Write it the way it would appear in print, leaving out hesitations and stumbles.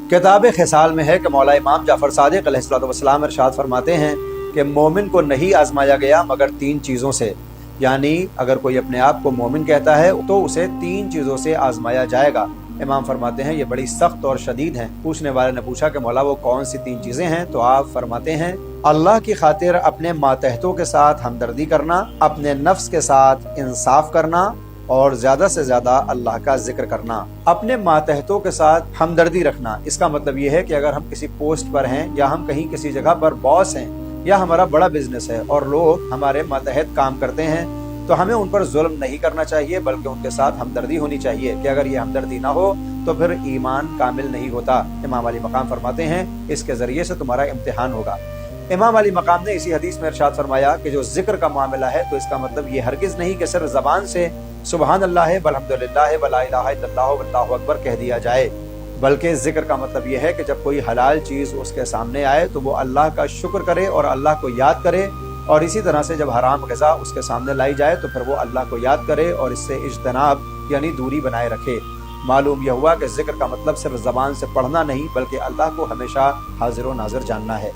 किताब खिसाल में है कि मौला इमाम जाफर सादिक अलैहिस्सलाम इरशाद फरमाते हैं कि मोमिन को नहीं आजमाया गया मगर 3 चीज़ों से, यानी अगर कोई अपने आप को मोमिन कहता है तो उसे 3 चीज़ों से आजमाया जाएगा। इमाम फरमाते हैं ये बड़ी सख्त और शदीद हैं। पूछने वाले ने पूछा कि मौला वो कौन सी 3 चीज़ें हैं? तो आप फरमाते हैं अल्लाह की खातिर अपने मातहतों के साथ हमदर्दी करना, अपने नफ्स के साथ इंसाफ करना और ज्यादा से ज्यादा अल्लाह का जिक्र करना। अपने मातहतों के साथ हमदर्दी रखना, इसका मतलब ये है कि अगर हम किसी पोस्ट पर हैं या हम कहीं किसी जगह पर बॉस हैं या हमारा बड़ा बिजनेस है और लोग हमारे मातहत काम करते हैं तो हमें उन पर जुल्म नहीं करना चाहिए, बल्कि उनके साथ हमदर्दी होनी चाहिए कि अगर ये हमदर्दी ना हो तो फिर ईमान कामिल नहीं होता। इमाम अली मकाम फरमाते हैं इसके जरिए से तुम्हारा इम्तिहान होगा। इमाम अली मकाम ने इसी हदीस में इरशाद फरमाया कि जो जिक्र का मामला है तो इसका मतलब ये हरगिज नहीं कि सिर्फ जबान से सुबहान अल्लाह है वल्हम्दुलिल्लाह है वला इलाहा इल्लल्लाह वल्लाहु अकबर कह दिया जाए, बल्कि जिक्र का मतलब यह है कि जब कोई हलाल चीज उसके सामने आए तो वो अल्लाह का शुक्र करे और अल्लाह को याद करे, और इसी तरह से जब हराम ग़िज़ा उसके सामने लाई जाए तो फिर वो अल्लाह को याद करे और इससे इज्तनाब यानी दूरी बनाए रखे। मालूम यह हुआ कि जिक्र का मतलब सिर्फ ज़बान से पढ़ना नहीं बल्कि अल्लाह को हमेशा हाजिर व नाज़िर जानना है।